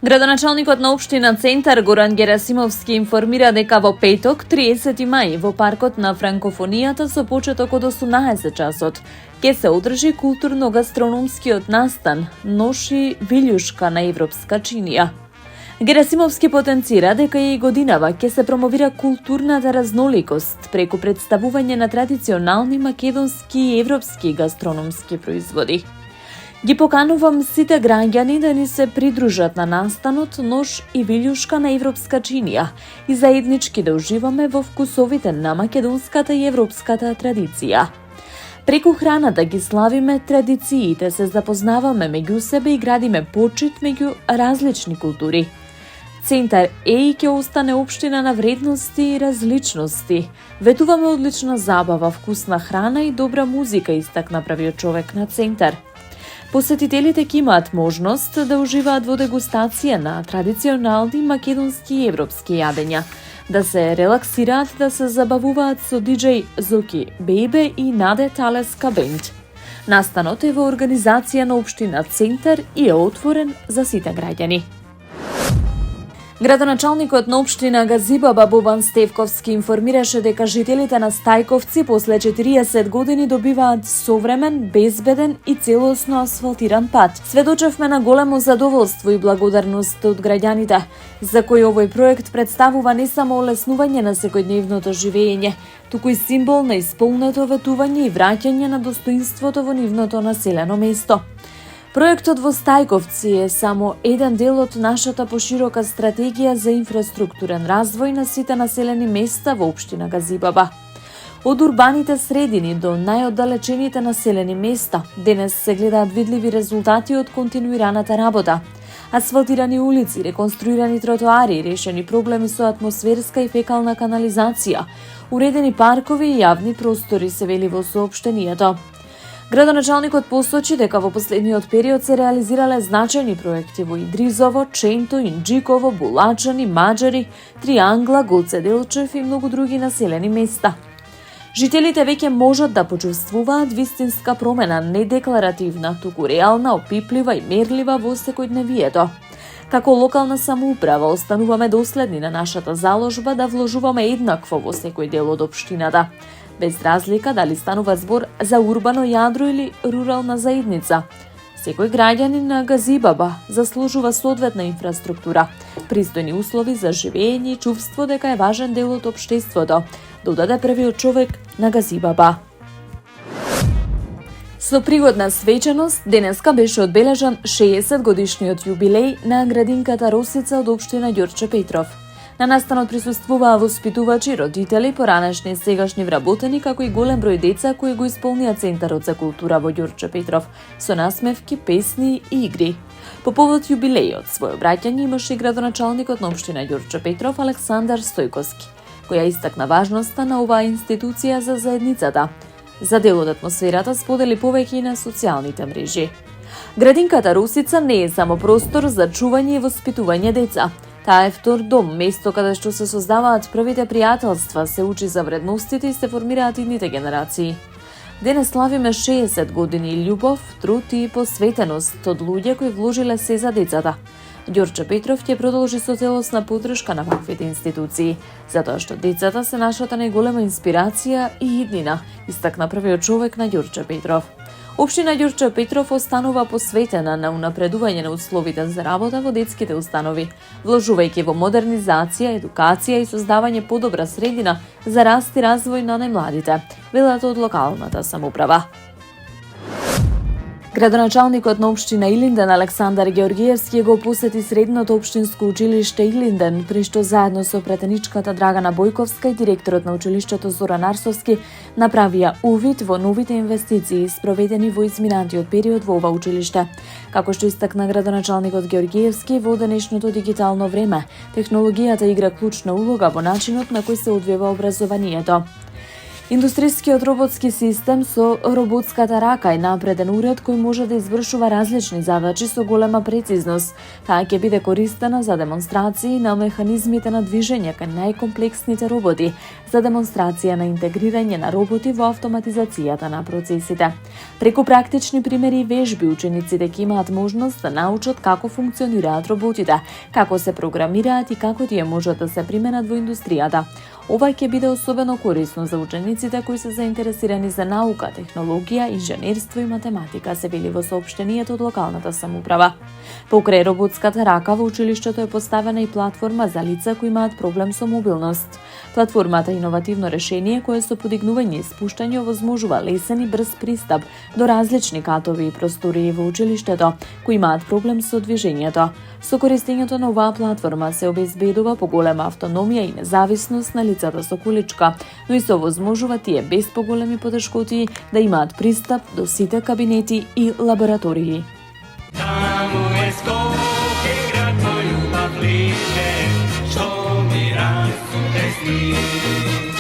Градоначалникот на општина Центар Горан Герасимовски информира дека во петок, 30 мај, во паркот на франкофонијата со почеток од 18 часот ќе се одржи културно-гастрономскиот настан Нош и вилјушка на европска чинија. Герасимовски потенцира дека и годинава ќе се промовира културната разноликост преку представување на традиционални македонски и европски гастрономски производи. Ги поканувам сите граѓани да ни се придружат на настанот Нош и вилјушка на европска чинија и заеднички да уживаме во вкусовите на македонската и европската традиција. Преку храната ги славиме традициите, се запознаваме меѓу себе и градиме почит меѓу различни култури. Центар и ќе остане општина на вредности и различности. Ветуваме одлична забава, вкусна храна и добра музика, истакна првиот човек на Центар. Посетителите ќе имаат можност да уживаат во дегустација на традиционални македонски и европски јадења, да се релаксираат, да се забавуваат со диџеј Зоки Бейбе и Наде Талеска бенд. Настанот е во организација на општина Центар и е отворен за сите граѓани. Градоначалникот на општина Газибаба Бобан Стевковски информираше дека жителите на Стајковци после 40 години добиваат современ, безбеден и целосно асфалтиран пат. Сведочевме на големо задоволство и благодарност од граѓаните, за кои овој проект представува не само олеснување на секојдневното живење, туку и символ на исполнето ветување и враќање на достоинството во нивното населено место. Проектот во Стајковци е само еден дел од нашата поширока стратегија за инфраструктурен развој на сите населени места во општина Газибаба. Од урбаните средини до најоддалечените населени места, денес се гледаат видливи резултати од континуираната работа. Асфалтирани улици, реконструирани тротоари, решени проблеми со атмосферска и фекална канализација, уредени паркови и јавни простори, се вели во соопштението. Градоначалникот посочи дека во последниот период се реализирале значајни проекти во Идризово, Ченто, Инџиково, Булачани, Маџари, Триангла, Гоце Делчев и многу други населени места. Жителите веќе можат да почувствуваат вистинска промена, не декларативна, туку реална, опиплива и мерлива во секојдневието. Како локална самоуправа остануваме доследни на нашата заложба да вложуваме еднакво во секој дел од општината, без разлика дали станува збор за урбано јадро или рурална заедница. Секој граѓанин на Газибаба заслужува соодветна инфраструктура, пристојни услови за живење и чувство дека е важен дел од општеството, додаде првиот човек на Газибаба. Со пригодна свеченост, денеска беше одбележан 60 годишниот јубилеј на градинката Росица од општина Ѓорче Петров. На настанот присуствуваа воспитувачи, родители, поранешни и сегашни вработени, како и голем број деца кои го исполнија Центарот за култура во Ѓорче Петров со насмевки, песни и игри. По повод јубилејот, своје обраќање имаше и градоначалникот на општина Ѓорче Петров Александар Стојковски, која истакна важноста на оваа институција за заедницата. За дел од атмосферата сподели повеќе и на социјалните мрежи. Градинката Росица не е само простор за чување и воспитување деца. Таа е втор дом, место каде што се создаваат првите пријателства, се учи за вредностите и се формираат идните генерации. Денес славиме 60 години љубов, труд и посветеност од луѓе кои вложиле се за децата. Ѓорче Петров ќе продолжи со целосна поддршка на ваквите институции, затоа што децата се нашата најголема инспирација и иднина, истакна првиот човек на Ѓорче Петров. Општина Ѓорче Петров останува посветена на унапредување на условите за работа во детските установи, вложувајќи во модернизација, едукација и создавање подобра средина за раст и развој на најмладите, велат од локалната самоуправа. Градоначалникот на општина Илинден Александар Георгиевски го посети средното општинско училиште Илинден, при што заедно со пратеничката Драгана Бојковска и директорот на училиштето Зоран Арсовски направија увид во новите инвестиции спроведени во изминатиот период во ова училиште. Како што истакна градоначалникот Георгиевски, во денешното дигитално време, технологијата игра клучна улога во начинот на кој се одвива образованието. Индустријскиот роботски систем со роботската рака е напреден уред кој може да извршува различни задачи со голема прецизност. Таа ќе биде користена за демонстрации на механизмите на движење кај најкомплексните роботи, за демонстрација на интегрирање на роботи во автоматизацијата на процесите. Преку практични примери и вежби, учениците ќе имаат можност да научат како функционираат роботите, како се програмираат и како тие можат да се применат во индустријата. Ова ќе биде особено корисно за учениците кои се заинтересирани за наука, технологија, инженерство и математика, се вели во соопштението од локалната самоуправа. Покрај роботската рака во училиштето е поставена и платформа за лица кои имаат проблем со мобилност. Платформата е иновативно решение кое со подигнување и спуштање овозможува лесен и брз пристап до различни катови и простории во училиштето кои имаат проблем со движењето. Со користењето на оваа платформа се обезбедува поголема автономија и независност на лицата со количка, но и се овозможува тие без поголеми потешкоти да имаат пристап до сите кабинети и лаборатории. Таму е Скопје, град мој убав лише, што ми расте сни.